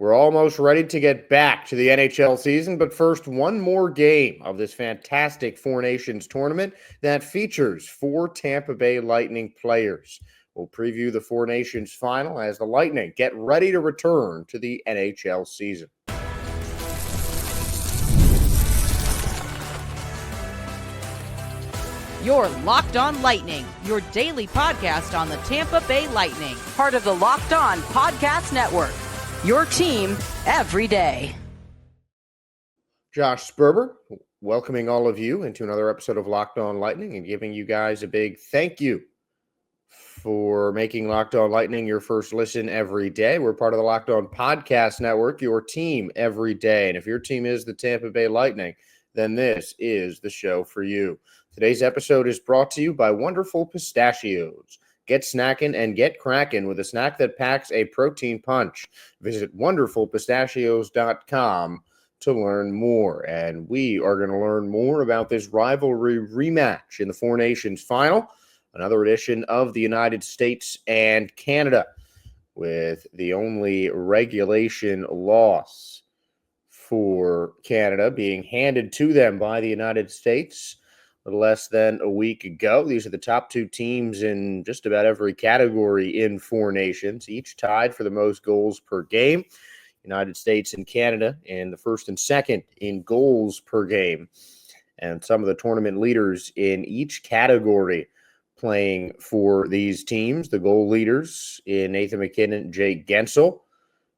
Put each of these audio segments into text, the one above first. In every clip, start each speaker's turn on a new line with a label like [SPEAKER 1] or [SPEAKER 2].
[SPEAKER 1] We're almost ready to get back to the NHL season, but first, one more game of this fantastic Four Nations tournament that features four Tampa Bay Lightning players. We'll preview the Four Nations final as the Lightning get ready to return to the NHL season.
[SPEAKER 2] You're Locked On Lightning, your daily podcast on the Tampa Bay Lightning, part of the Locked On Podcast Network. Your team every day.
[SPEAKER 1] Josh Sperber, welcoming all of you into another episode of Locked On Lightning and giving you guys a big thank you for making Locked On Lightning your first listen every day. We're part of the Locked On Podcast Network, your team every day. And if your team is the Tampa Bay Lightning, then this is the show for you. Today's episode is brought to you by wonderful Pistachios. Get snackin and get crackin with a snack that packs a protein punch. Visit wonderfulpistachios.com to learn more. And we are going to learn more about this rivalry rematch in the Four Nations final, another edition of the United States and Canada, with the only regulation loss for Canada being handed to them by the United States less than a week ago. These are the top two teams in just about every category in Four Nations, each tied for the most goals per game. United States and Canada in the first and second in goals per game. And some of the tournament leaders in each category playing for these teams. The goal leaders in Nathan MacKinnon, Jake Guentzel,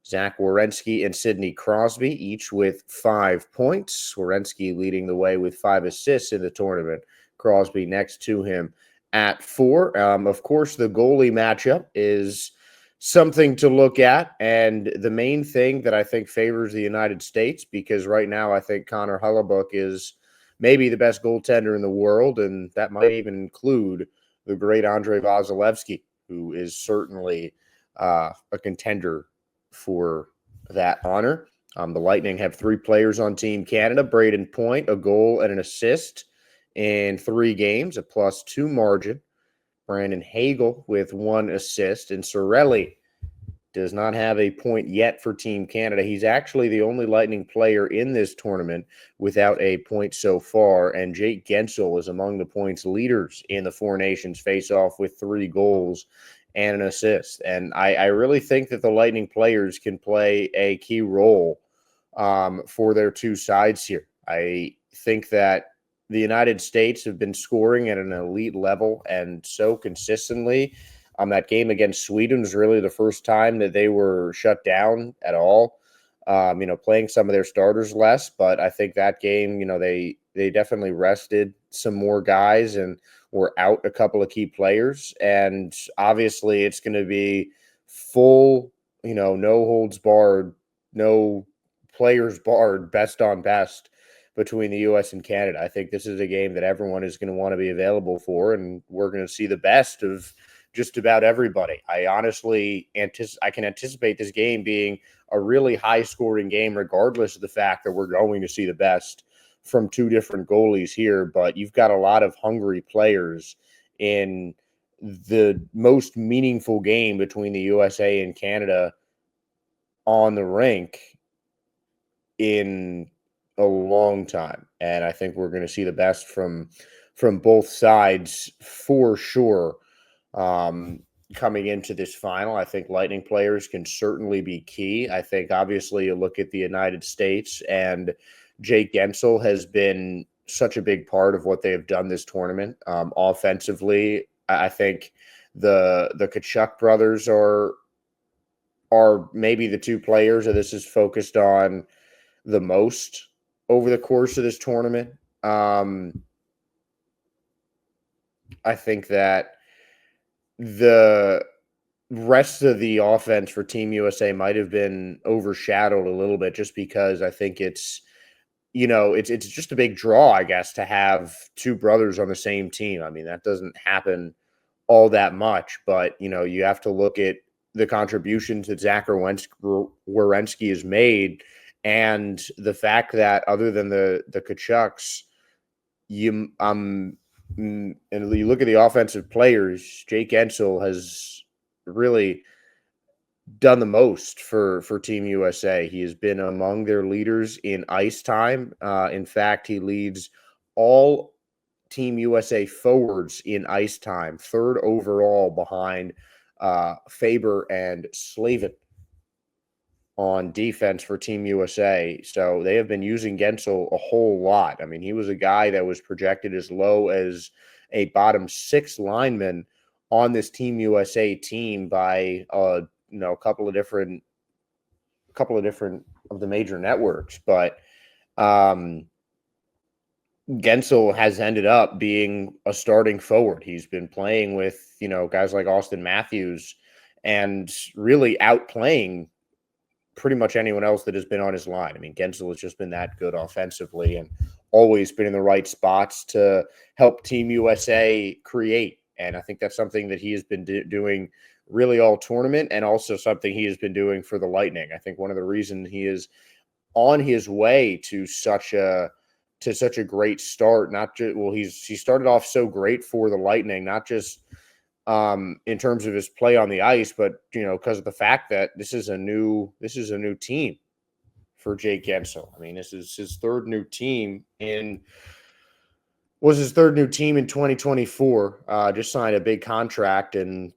[SPEAKER 1] Zach Werenski, and Sidney Crosby, each with 5 points. Werenski leading the way with 5 assists in the tournament. Crosby next to him at 4. Of course, the goalie matchup is something to look at, and the main thing that I think favors the United States, because right now I think Connor Hellebuyck is maybe the best goaltender in the world, and that might even include the great Andrei Vasilevskiy, who is certainly a contender for that honor. The Lightning have 3 players on Team Canada: Braden Point, a goal and an assist in 3 games, a +2 margin. Brandon Hagel with 1 assist, and Cirelli does not have a point yet for Team Canada. He's actually the only Lightning player in this tournament without a point so far, and Jake Guentzel is among the points leaders in the Four Nations face-off with 3 goals and an assist. And I really think that the Lightning players can play a key role for their two sides here. I think that the United States have been scoring at an elite level and so consistently. That game against Sweden was really the first time that they were shut down at all. Playing some of their starters less, but I think that game, they definitely rested some more guys and were out a couple of key players. And obviously it's going to be full, no holds barred, no players barred, best on best between the U.S. and Canada. I think this is a game that everyone is going to want to be available for, and we're going to see the best of just about everybody. I honestly I can anticipate this game being a really high-scoring game, regardless of the fact that we're going to see the best from 2 different goalies here. But you've got a lot of hungry players in the most meaningful game between the USA and Canada on the rink in a long time. And I think we're going to see the best from both sides for sure. Coming into this final, I think Lightning players can certainly be key. I think obviously you look at the United States, and Jake Guentzel has been such a big part of what they have done this tournament. Offensively, I think the Tkachuk brothers are maybe the 2 players that this is focused on the most over the course of this tournament. I think that the rest of the offense for Team USA might have been overshadowed a little bit, just because I think it's just a big draw, I guess, to have 2 brothers on the same team. I mean, that doesn't happen all that much, but you have to look at the contributions that Zach Werenski has made, and the fact that other than the Tkachuks, and you look at the offensive players, Jake Guentzel has really done the most for Team USA. He has been among their leaders in ice time. In fact, he leads all Team USA forwards in ice time, third overall behind Faber and Slavin on defense for Team USA. So they have been using Gensel a whole lot. I mean, he was a guy that was projected as low as a bottom 6 lineman on this Team USA team by a couple of different of the major networks, but Gensel has ended up being a starting forward. He's been playing with, guys like Austin Matthews and really outplaying pretty much anyone else that has been on his line. I mean, Gensel has just been that good offensively and always been in the right spots to help Team USA create. And I think that's something that he has been doing really all tournament, and also something he has been doing for the Lightning. I think one of the reasons he is on his way to such a great start, not just he started off so great for the Lightning, not just in terms of his play on the ice, but because of the fact that this is a new team for Jake Gensel. I mean, this is his third new team in 2024. Just signed a big contract, and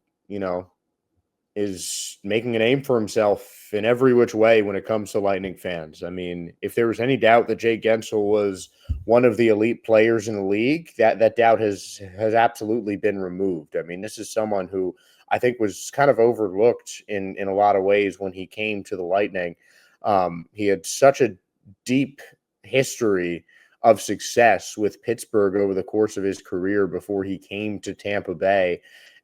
[SPEAKER 1] is making a name for himself in every which way when it comes to Lightning fans. I mean, if there was any doubt that Jake Gensel was one of the elite players in the league, that doubt has absolutely been removed. I mean, this is someone who I think was kind of overlooked in a lot of ways when he came to the Lightning. He had such a deep history of success with Pittsburgh over the course of his career before he came to Tampa Bay.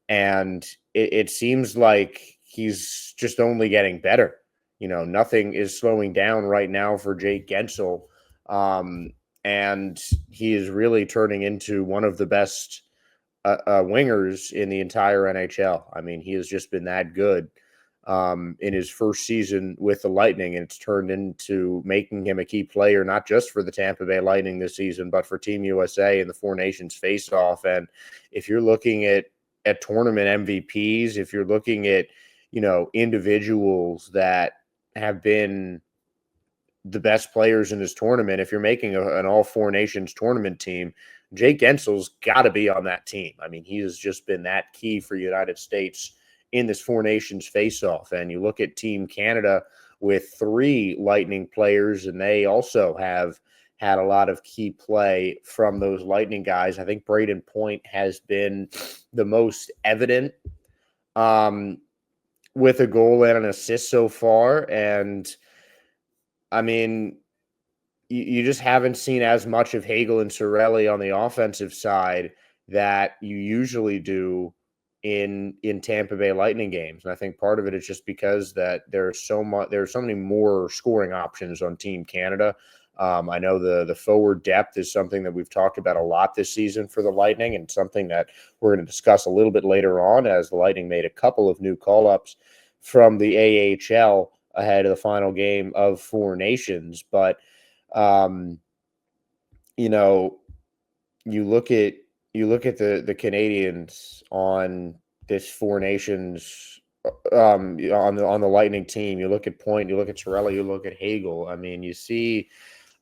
[SPEAKER 1] And it seems like he's just only getting better. Nothing is slowing down right now for Jake Gensel. And he is really turning into one of the best wingers in the entire NHL. I mean, he has just been that good in his first season with the Lightning, and it's turned into making him a key player, not just for the Tampa Bay Lightning this season, but for Team USA and the Four Nations face-off. And if you're looking at tournament MVPs, if you're looking at, individuals that have been the best players in this tournament, if you're making an all Four Nations tournament team, Jake Gensel's got to be on that team. I mean, he has just been that key for United States in this Four Nations face-off. And you look at Team Canada with 3 Lightning players, and they also have had a lot of key play from those Lightning guys. I think Braden Point has been the most evident with a goal and an assist so far. And I mean, you just haven't seen as much of Hagel and Cirelli on the offensive side that you usually do in Tampa Bay Lightning games. And I think part of it is just because that there's so many more scoring options on Team Canada. I know the forward depth is something that we've talked about a lot this season for the Lightning, and something that we're going to discuss a little bit later on, as the Lightning made a couple of new call-ups from the AHL ahead of the final game of Four Nations. But you look at the Canadians on this Four Nations on the Lightning team. You look at Point, you look at Cirelli, you look at Hagel. I mean, you see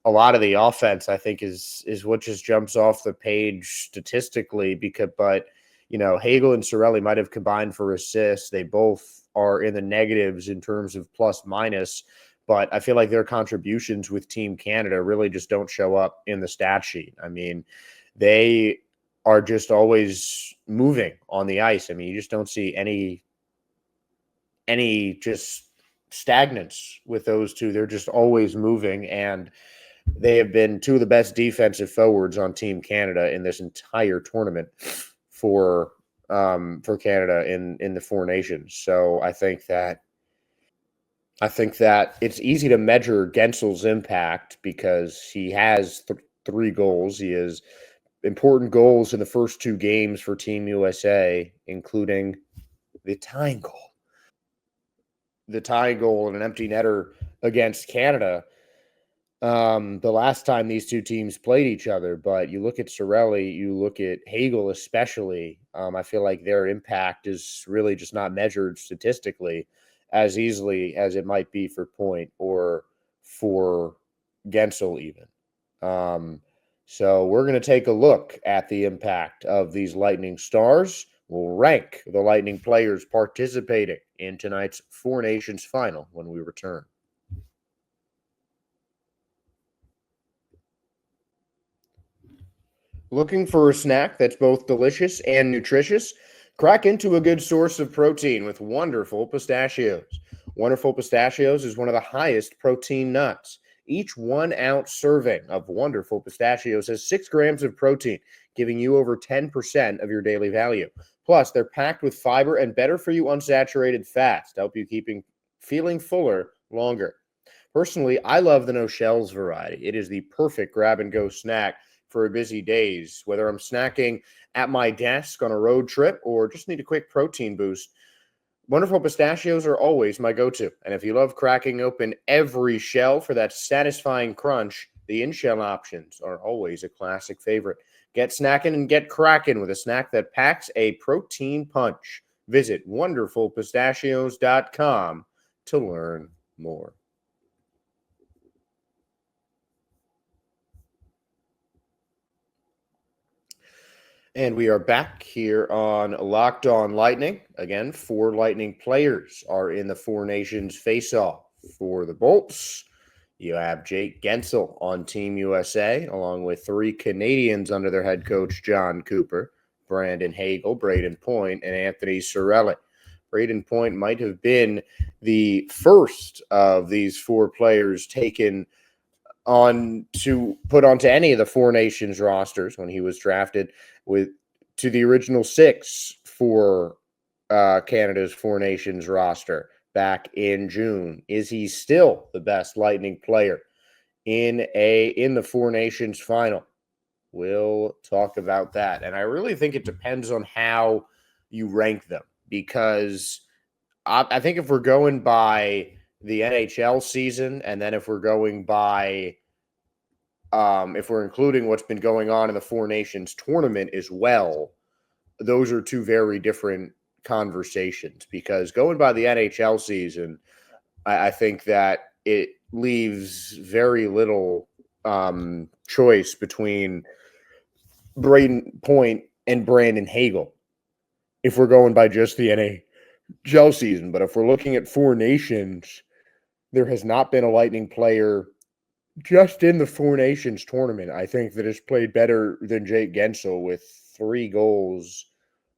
[SPEAKER 1] a lot of the offense, I think, is what just jumps off the page statistically. But Hagel and Cirelli might have combined for assists. They both are in the negatives in terms of plus minus, but I feel like their contributions with Team Canada really just don't show up in the stat sheet. I mean, they are just always moving on the ice. I mean, you just don't see any just stagnance with those two. They're just always moving, and they have been 2 of the best defensive forwards on Team Canada in this entire tournament for Canada in the Four Nations. So I think that it's easy to measure Gensel's impact because he has 3 goals. He has important goals in the first 2 games for Team USA, including the tying goal and an empty netter against Canada the last time these 2 teams played each other. But you look at Cirelli, you look at Hagel especially, I feel like their impact is really just not measured statistically as easily as it might be for Point or for Gensel even. So we're going to take a look at the impact of these Lightning stars. We'll rank the Lightning players participating in tonight's Four Nations final when we return. Looking for a snack that's both delicious and nutritious? Crack into a good source of protein with Wonderful Pistachios. Wonderful Pistachios is one of the highest protein nuts. Each 1 ounce serving of Wonderful Pistachios has 6 grams of protein, giving you over 10% of your daily value. Plus, they're packed with fiber and better for you unsaturated fats to help you feeling fuller longer. Personally, I love the no shells variety. It is the perfect grab and go snack for busy days, whether I'm snacking at my desk on a road trip or just need a quick protein boost. Wonderful Pistachios are always my go-to. And if you love cracking open every shell for that satisfying crunch, the in-shell options are always a classic favorite. Get snacking and get cracking with a snack that packs a protein punch. Visit wonderfulpistachios.com to learn more. And we are back here on Locked On Lightning. Again, 4 Lightning players are in the Four Nations face-off. For the Bolts, you have Jake Gensel on Team USA, along with 3 Canadians under their head coach, John Cooper, Brandon Hagel, Braden Point, and Anthony Cirelli. Braden Point might have been the first of these 4 players taken on to put onto any of the Four Nations rosters when he was drafted to the original 6 for Canada's Four Nations roster back in June. Is he still the best Lightning player in the Four Nations final? We'll talk about that. And I really think it depends on how you rank them, because I think if we're going by the NHL season, and then if we're going by if we're including what's been going on in the Four Nations tournament as well, those are 2 very different conversations. Because going by the NHL season, I think that it leaves very little choice between Braden Point and Brandon Hagel if we're going by just the NHL season. But if we're looking at Four Nations, there has not been a Lightning player just in the Four Nations tournament, I think, that has played better than Jake Gensel, with 3 goals,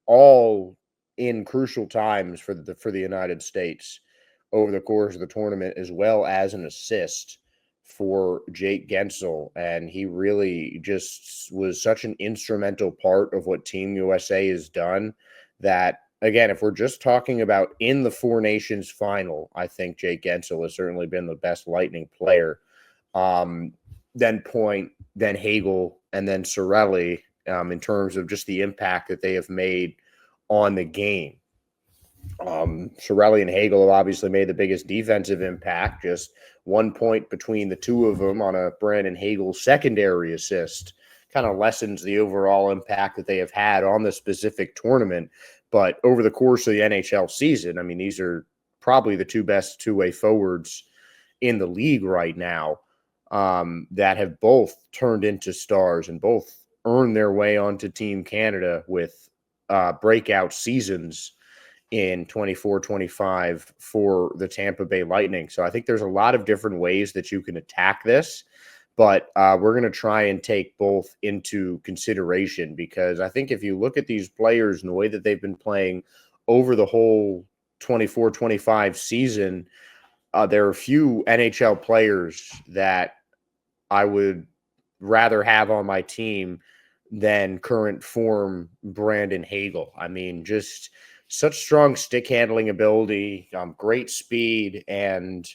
[SPEAKER 1] all in crucial times for the United States over the course of the tournament, as well as an assist for Jake Gensel. And he really just was such an instrumental part of what Team USA has done that, again, if we're just talking about in the Four Nations final, I think Jake Gensel has certainly been the best Lightning player. Then Point, then Hagel, and then Cirelli, in terms of just the impact that they have made on the game. Cirelli and Hagel have obviously made the biggest defensive impact, just 1 point between the 2 of them on a Brandon Hagel secondary assist. Kind of lessens the overall impact that they have had on the specific tournament. But over the course of the NHL season, I mean, these are probably the 2 best two-way forwards in the league right now, that have both turned into stars and both earned their way onto Team Canada with breakout seasons in 24-25 for the Tampa Bay Lightning. So I think there's a lot of different ways that you can attack this, but we're going to try and take both into consideration, because I think if you look at these players and the way that they've been playing over the whole 24-25 season, there are a few NHL players that I would rather have on my team than current form Brandon Hagel. I mean, just such strong stick handling ability, great speed, and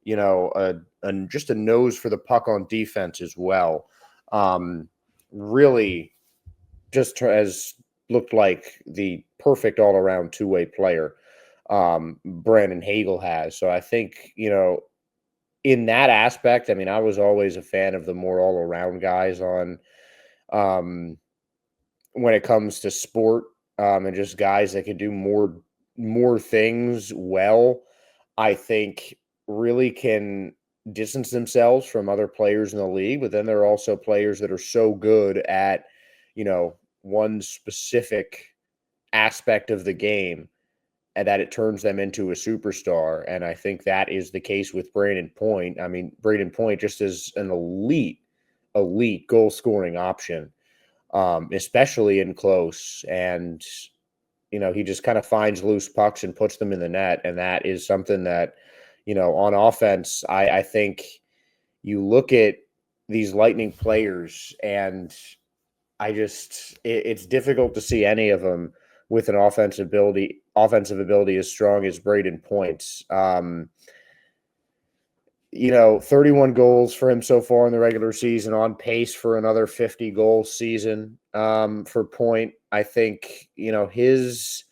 [SPEAKER 1] just a nose for the puck on defense as well. Really just has looked like the perfect all-around two-way player Brandon Hagel has. So I think, in that aspect, I mean, I was always a fan of the more all-around guys on when it comes to sport, and just guys that can do more things well. I think really can distance themselves from other players in the league, but then there are also players that are so good at, one specific aspect of the game and that it turns them into a superstar. And I think that is the case with Brayden Point. I mean, Brayden Point just is an elite goal scoring option, especially in close. And, he just kind of finds loose pucks and puts them in the net. And that is something that, on offense, I think you look at these Lightning players and it's difficult to see any of them with an offensive ability as strong as Brayden Point's. 31 goals for him so far in the regular season, on pace for another 50 goal season for Point. I think, his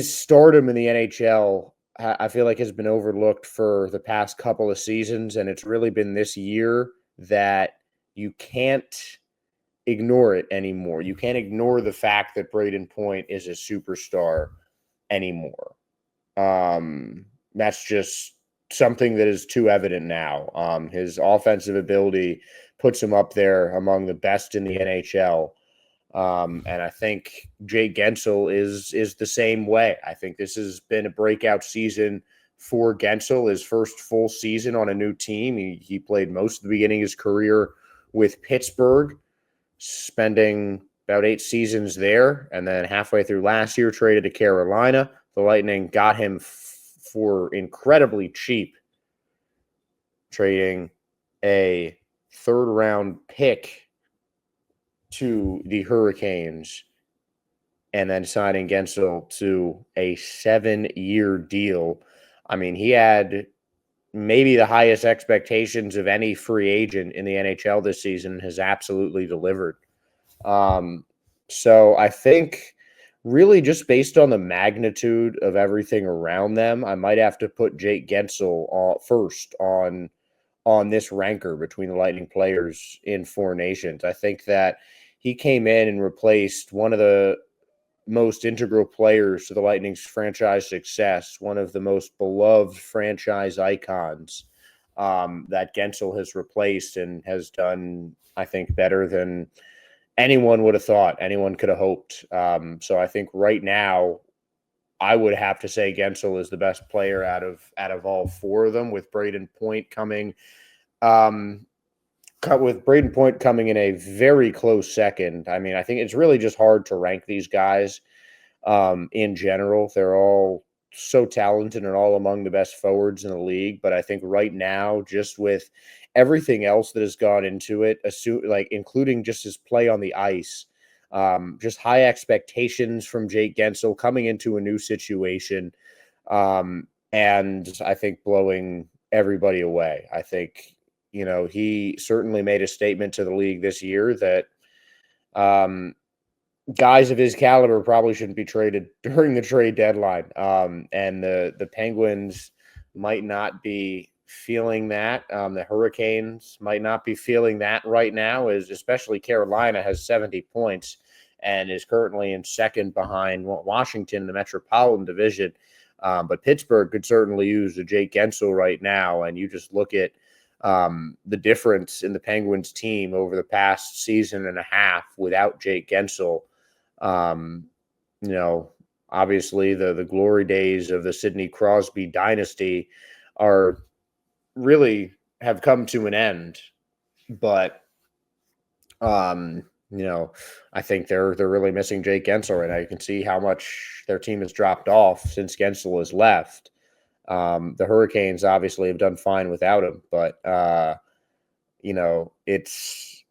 [SPEAKER 1] stardom in the NHL, I feel like, has been overlooked for the past couple of seasons, and it's really been this year that you can't ignore it anymore. You can't ignore the fact that Brayden Point is a superstar anymore. That's just something that is too evident now. His offensive ability puts him up there among the best in the NHL. And I think Jake Guentzel is the same way. I think this has been a breakout season for Guentzel, his first full season on a new team. He played most of the beginning of his career with Pittsburgh, spending about 8 seasons there, and then halfway through last year traded to Carolina. The Lightning got him for incredibly cheap, trading a third-round pick to the Hurricanes and then signing Guentzel to a 7-year deal. I mean, he had maybe the highest expectations of any free agent in the NHL this season, has absolutely delivered. So I think really just based on the magnitude of everything around them, I might have to put Jake Guentzel first on this ranker between the Lightning players in Four Nations. I think that he came in and replaced one of the most integral players to the Lightning's franchise success, one of the most beloved franchise icons that Guentzel has replaced and has done, I think, better than anyone would have thought, anyone could have hoped. So I think right now, I would have to say Guentzel is the best player out of all 4 of them, with Brayden Point coming in a very close second. I mean, I think it's really just hard to rank these guys in general. They're all so talented and all among the best forwards in the league. But I think right now, just with everything else that has gone into it, including just his play on the ice, just high expectations from Jake Guentzel coming into a new situation, and I think blowing everybody away. I think, he certainly made a statement to the league this year that guys of his caliber probably shouldn't be traded during the trade deadline. And the Penguins might not be feeling that. The Hurricanes might not be feeling that right now, especially Carolina has 70 points and is currently in second behind Washington in the Metropolitan Division. But Pittsburgh could certainly use a Jake Guentzel right now. And you just look at the difference in the Penguins team over the past season and a half without Jake Guentzel. Obviously the glory days of the Sidney Crosby dynasty are really have come to an end, but I think they're really missing Jake Guentzel right now. You can see how much their team has dropped off since Guentzel has left. The Hurricanes obviously have done fine without him, but it's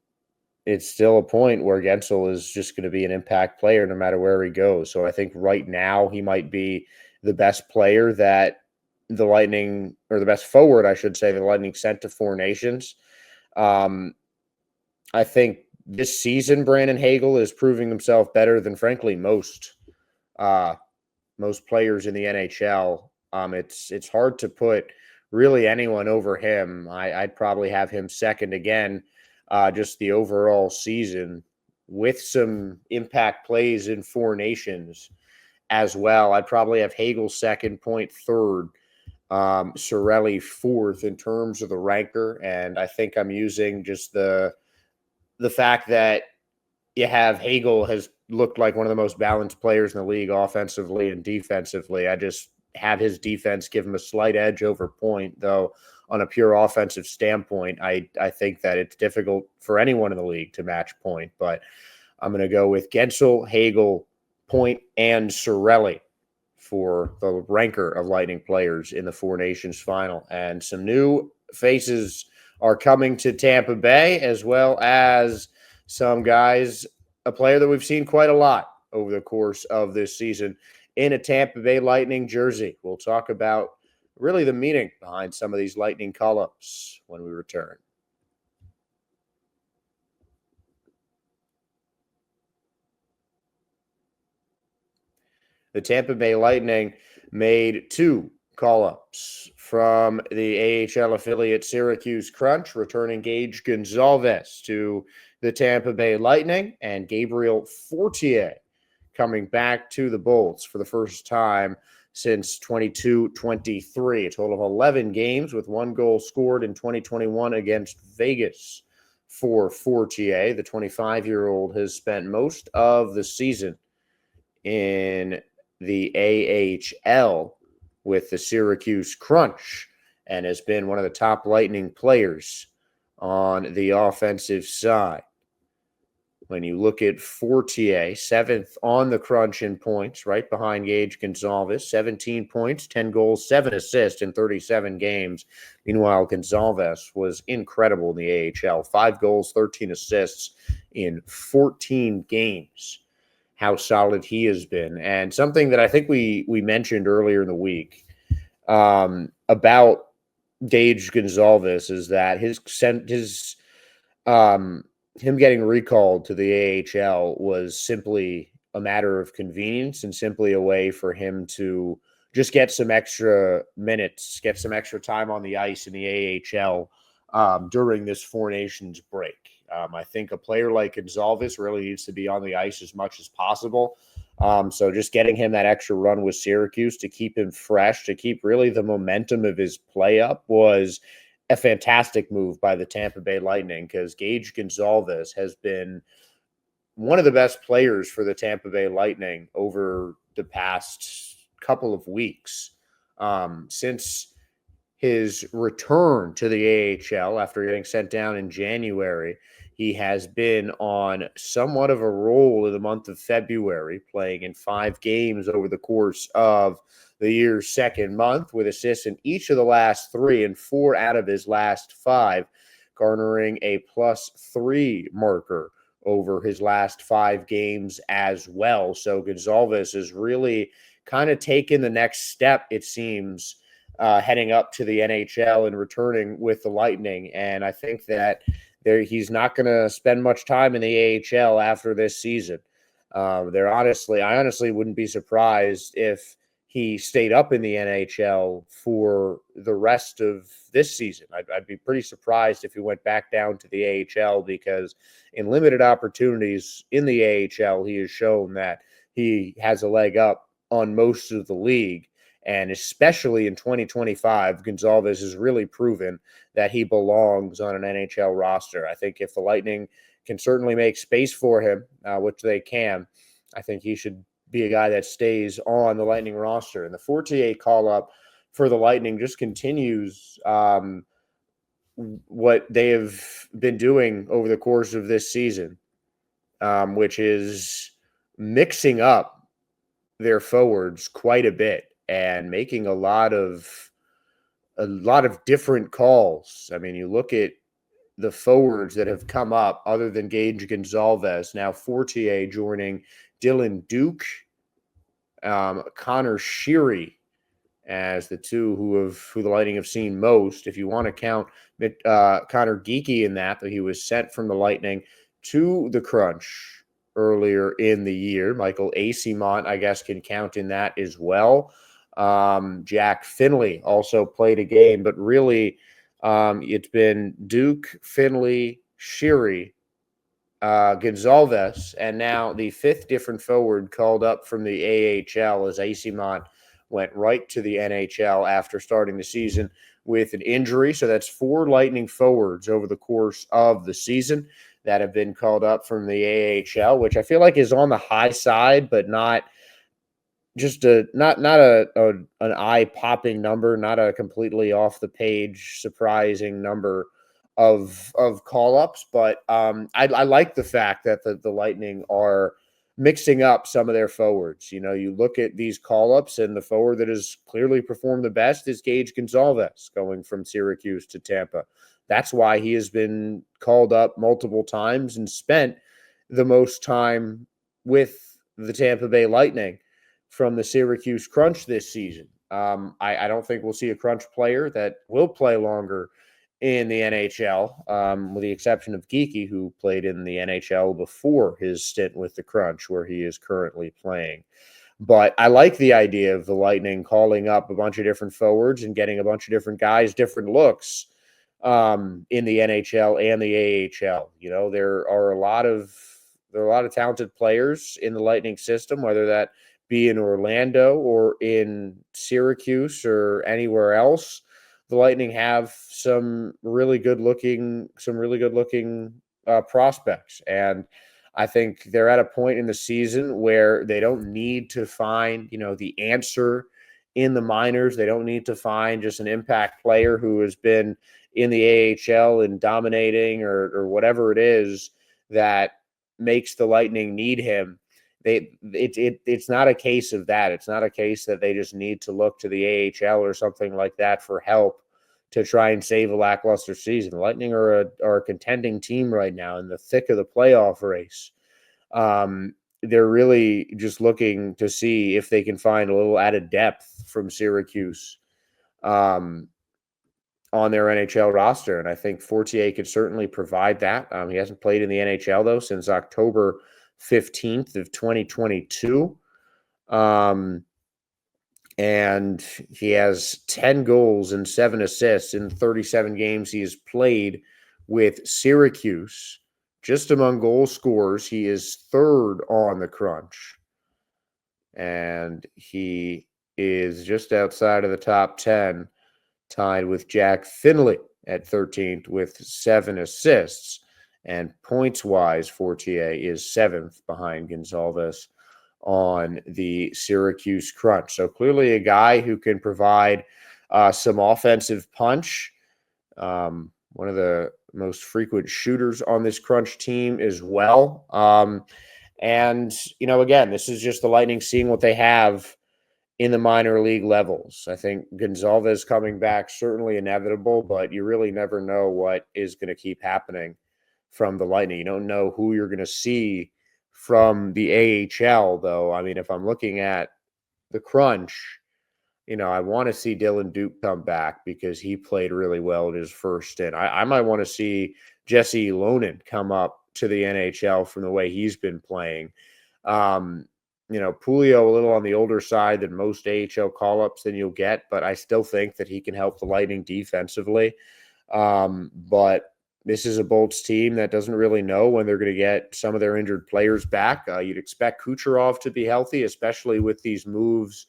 [SPEAKER 1] still a point where Guentzel is just going to be an impact player no matter where he goes. So I think right now he might be the best player that the Lightning, or the best forward, I should say, the Lightning sent to Four Nations. I think this season Brandon Hagel is proving himself better than, frankly, most players in the NHL. It's hard to put really anyone over him. I'd probably have him second again. Just the overall season with some impact plays in Four Nations as well. I'd probably have Hagel second, Point third, Sorelli fourth in terms of the ranker. And I think I'm using just the fact that you have Hagel has looked like one of the most balanced players in the league offensively and defensively. I just have his defense give him a slight edge over Point, though on a pure offensive standpoint, I think that it's difficult for anyone in the league to match Point. But I'm going to go with Gensel, Hagel, Point, and Sorelli for the ranker of Lightning players in the Four Nations final. And some new faces are coming to Tampa Bay, as well as some guys, a player that we've seen quite a lot over the course of this season in a Tampa Bay Lightning jersey. We'll talk about really the meaning behind some of these Lightning call-ups when we return. The Tampa Bay Lightning made 2 call-ups from the AHL affiliate Syracuse Crunch, returning Gage Gonzalez to the Tampa Bay Lightning, and Gabriel Fortier coming back to the Bolts for the first time since 22-23. A total of 11 games with 1 goal scored in 2021 against Vegas for Fortier. The 25-year-old has spent most of the season in the AHL with the Syracuse Crunch and has been one of the top Lightning players on the offensive side. When you look at Fortier, 7th on the Crunch in points, right behind Gage Gonzalez, 17 points, 10 goals, 7 assists in 37 games. Meanwhile, Gonzalez was incredible in the AHL, 5 goals, 13 assists in 14 games. How solid he has been. And something that I think we mentioned earlier in the week about Gage Gonzalez is that him getting recalled to the AHL was simply a matter of convenience and simply a way for him to just get some extra minutes, get some extra time on the ice in the AHL during this Four Nations break. I think a player like Gonzalez really needs to be on the ice as much as possible. So just getting him that extra run with Syracuse to keep him fresh, to keep really the momentum of his play up was a fantastic move by the Tampa Bay Lightning, because Gage Gonzalez has been one of the best players for the Tampa Bay Lightning over the past couple of weeks. Since his return to the AHL after getting sent down in January, he has been on somewhat of a roll in the month of February, playing in 5 games over the course of the year's second month, with assists in each of the last 3 and 4 out of his last 5, garnering a +3 marker over his last 5 games as well. So Gonzalez is really kind of taken the next step, it seems, heading up to the NHL and returning with the Lightning. And I think that he's not going to spend much time in the AHL after this season. I honestly wouldn't be surprised if he stayed up in the NHL for the rest of this season. I'd be pretty surprised if he went back down to the AHL, because in limited opportunities in the AHL, he has shown that he has a leg up on most of the league. And especially in 2025, Gonzalez has really proven that he belongs on an NHL roster. I think if the Lightning can certainly make space for him, which they can, I think he should be a guy that stays on the Lightning roster. And the Fortier call-up for the Lightning just continues what they have been doing over the course of this season, which is mixing up their forwards quite a bit and making a lot of different calls. I mean, you look at the forwards that have come up other than Gage Gonzalez, now Fortier joining Dylan Duke, Connor Sheary as the two who the Lightning have seen most. If you want to count Connor Geekie in that he was sent from the Lightning to the Crunch earlier in the year. Michael Acemont, I guess, can count in that as well. Jack Finley also played a game, but really it's been Duke, Finley, Sheary, Gonzalez, and now the fifth different forward called up from the AHL as Asimont went right to the NHL after starting the season with an injury. So that's 4 Lightning forwards over the course of the season that have been called up from the AHL, which I feel like is on the high side, but not just an eye-popping number, not a completely off the page surprising number of call-ups. But I like the fact that the Lightning are mixing up some of their forwards. You know, you look at these call-ups, and the forward that has clearly performed the best is Gage Gonzalez going from Syracuse to Tampa. That's why he has been called up multiple times and spent the most time with the Tampa Bay Lightning from the Syracuse Crunch this season. I don't think we'll see a Crunch player that will play longer in the NHL, with the exception of Geeky, who played in the NHL before his stint with the Crunch, where he is currently playing. But I like the idea of the Lightning calling up a bunch of different forwards and getting a bunch of different guys, different looks in the NHL and the AHL. You know, there are a lot of talented players in the Lightning system, whether that be in Orlando or in Syracuse or anywhere else. The Lightning have some really good looking prospects, and I think they're at a point in the season where they don't need to find, you know, the answer in the minors. They don't need to find just an impact player who has been in the AHL and dominating or whatever it is that makes the Lightning need him. It's not a case of that. It's not a case that they just need to look to the AHL or something like that for help to try and save a lackluster season. The Lightning are a contending team right now in the thick of the playoff race. They're really just looking to see if they can find a little added depth from Syracuse on their NHL roster. And I think Fortier could certainly provide that. He hasn't played in the NHL, though, since October 15th of 2022. And he has 10 goals and 7 assists in 37 games he has played with Syracuse. Just among goal scorers, he is third on the Crunch. And he is just outside of the top 10, tied with Jack Finley at 13th with 7 assists. And points-wise, Fortier is 7th behind Gonzalez on the Syracuse Crunch. So clearly a guy who can provide some offensive punch. One of the most frequent shooters on this Crunch team as well. And, you know, again, this is just the Lightning seeing what they have in the minor league levels. I think Gonzalez coming back, certainly inevitable, but you really never know what is going to keep happening from the Lightning. You don't know who you're going to see from the AHL, though. I mean, if I'm looking at the Crunch, you know, I want to see Dylan Duke come back because he played really well in his first stint. I might want to see Jesse Lonen come up to the NHL from the way he's been playing. You know, Pulio a little on the older side than most AHL call-ups than you'll get, but I still think that he can help the Lightning defensively. But this is a Bolts team that doesn't really know when they're going to get some of their injured players back. You'd expect Kucherov to be healthy, especially with these moves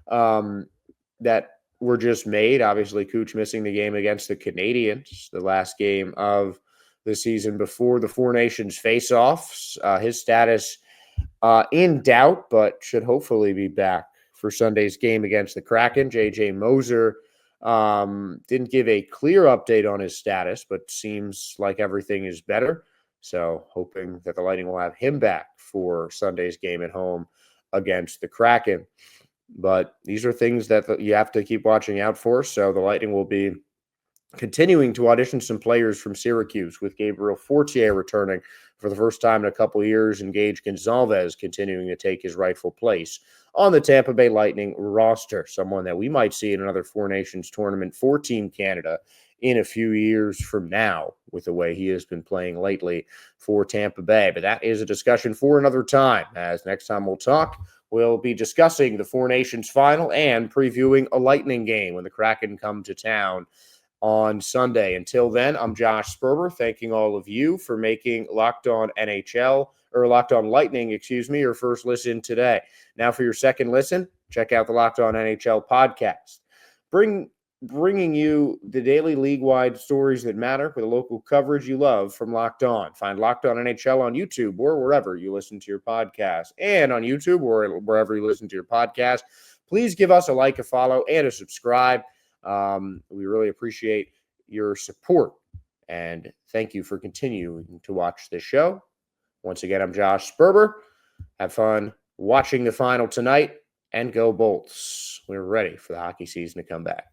[SPEAKER 1] that were just made. Obviously, Kuch missing the game against the Canadiens, the last game of the season before the Four Nations face-offs. His status in doubt, but should hopefully be back for Sunday's game against the Kraken. J.J. Moser didn't give a clear update on his status, but seems like everything is better. So hoping that the Lightning will have him back for Sunday's game at home against the Kraken. But these are things that you have to keep watching out for. So the Lightning will be continuing to audition some players from Syracuse, with Gabriel Fortier returning for the first time in a couple years, and Gage Gonzalez continuing to take his rightful place on the Tampa Bay Lightning roster, someone that we might see in another Four Nations tournament for Team Canada in a few years from now, with the way he has been playing lately for Tampa Bay. But that is a discussion for another time, as next time we'll talk, we'll be discussing the Four Nations final and previewing a Lightning game when the Kraken come to town on Sunday. Until then, I'm Josh Sperber, thanking all of you for making Locked On NHL or Locked On Lightning, your first listen today. Now for your second listen, check out the Locked On NHL podcast. Bringing you the daily league-wide stories that matter with the local coverage you love from Locked On. Find Locked On NHL on YouTube or wherever you listen to your podcast. And on YouTube or wherever you listen to your podcast, please give us a like, a follow, and a subscribe. We really appreciate your support. And thank you for continuing to watch this show. Once again, I'm Josh Sperber. Have fun watching the final tonight, and go Bolts. We're ready for the hockey season to come back.